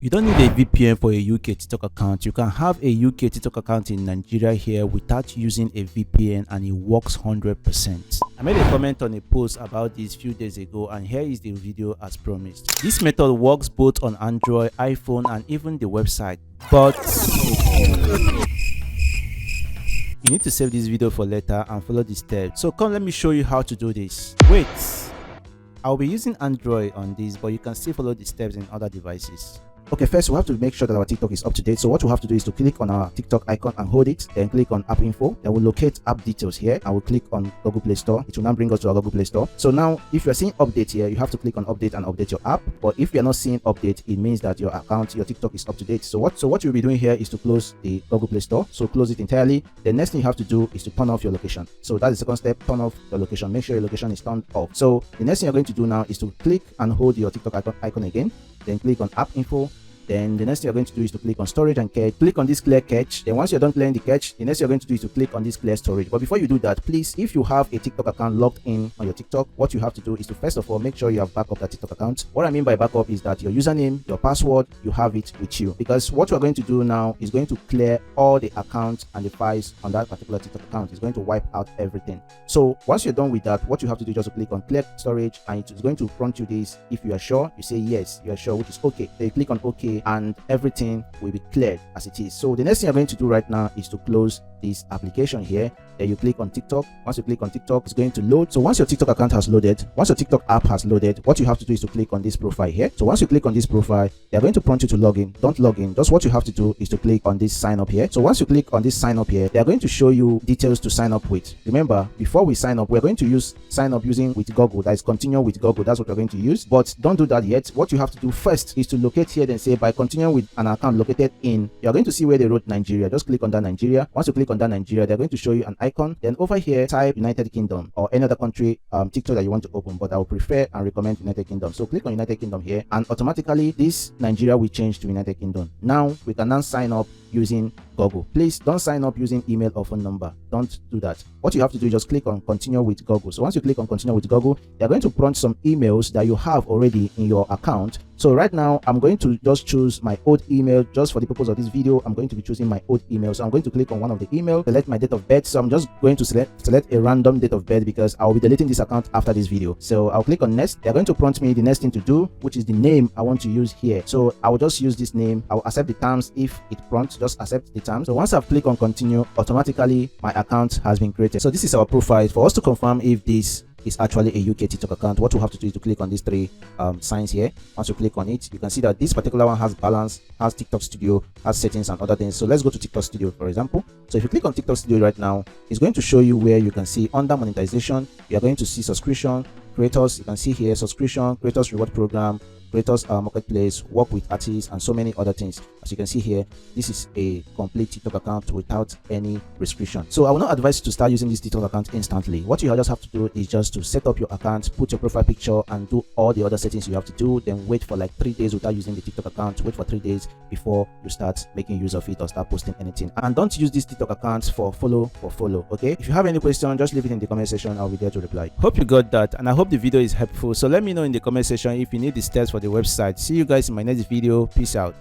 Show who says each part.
Speaker 1: You don't need a VPN for a UK TikTok account. You can have a UK TikTok account in Nigeria here without using a VPN, and it works 100%. I made a comment on a post about this few days ago, and here is the video as promised. This method works both on Android, iPhone, and even the website, but you need to save this video for later and follow the steps. So come, let me show you how to do this. Wait, I'll be using Android on this, but you can still follow the steps in other devices. Okay, first we have to make sure that our TikTok is up to date. So what we have to do is to click on our TikTok icon and hold it, then click on app info. Then we'll locate app details here. I will click on Google Play Store. It will now bring us to our Google Play Store. So now if you're seeing update here, you have to click on update and update your app. But if you're not seeing update, it means that your account, your TikTok is up to date. So what you'll be doing here is to close the Google Play Store. So close it entirely. The next thing you have to do is to turn off your location. So that's the second step, turn off your location. Make sure your location is turned off. So the next thing you're going to do now is to click and hold your TikTok icon again. Then click on app info. Then the next thing you're going to do is to click on storage and cache. Click on this clear cache. Then once you're done clearing the cache, the next thing you're going to do is to click on this clear storage. But before you do that, please, if you have a TikTok account logged in on your TikTok, what you have to do is to first of all make sure you have backup that TikTok account. What I mean by backup is that your username, your password, you have it with you. Because what we're going to do now is going to clear all the accounts and the files on that particular TikTok account. It's going to wipe out everything. So once you're done with that, what you have to do is just to click on clear storage, and it is going to prompt you this. If you are sure, you say yes, you are sure, which is okay. Then you click on okay, and everything will be cleared as it is. So the next thing you're going to do right now is to close this application here. Then you click on TikTok. Once you click on TikTok, it's going to load. So once your TikTok account has loaded, once your TikTok app has loaded, what you have to do is to click on this profile here. So once you click on this profile, they're going to prompt you to log in. Don't log in. Just what you have to do is to click on this sign up here. So once you click on this sign up here, they're going to show you details to sign up with. Remember, before we sign up, we're going to sign up using with Google. That is continue with Google. That's what we're going to use. But don't do that yet. What you have to do first is to locate here, then say by continuing with an account located in, you're going to see where they wrote Nigeria. Just click on that Nigeria. Once you click on that Nigeria, they're going to show you an icon. Then over here, type United Kingdom or any other country TikTok that you want to open, but I would prefer and recommend United Kingdom. So click on United Kingdom here, and automatically this Nigeria will change to United Kingdom. Now we can now sign up using Google. Please don't sign up using email or phone number. Don't do that. What you have to do is just click on continue with Google. So once you click on continue with Google, they're going to prompt some emails that you have already in your account. So right now I'm going to just choose my old email. Just for the purpose of this video, I'm going to be choosing my old email. So I'm going to click on one of the emails, select my date of birth. So I'm just going to select a random date of birth because I'll be deleting this account after this video. So I'll click on next. They're going to prompt me the next thing to do, which is the name I want to use here. So I will just use this name. I will accept the terms. If it prompts, just accept the terms. So once I've clicked on continue, automatically my account has been created. So this is our profile. For us to confirm if this is actually a UK TikTok account, what we have to do is to click on these three signs here. Once you click on it, you can see that this particular one has balance, has TikTok Studio, has settings and other things. So let's go to TikTok Studio, for example. So if you click on TikTok Studio right now, it's going to show you where you can see under monetization, you're going to see subscription, creators. You can see here subscription, creators reward program, creators marketplace, work with artists, and so many other things. As you can see here, this is a complete TikTok account without any restriction. So I will not advise you to start using this TikTok account instantly. What you just have to do is just to set up your account, put your profile picture, and do all the other settings you have to do. Then wait for like 3 days without using the TikTok account. Wait for 3 days before you start making use of it or start posting anything. And don't use this TikTok account for follow. Okay, if you have any question, just leave it in the comment section. I'll be there to reply. Hope you got that, and I hope the video is helpful. So let me know in the comment section if you need the steps for the website. See you guys in my next video. Peace out.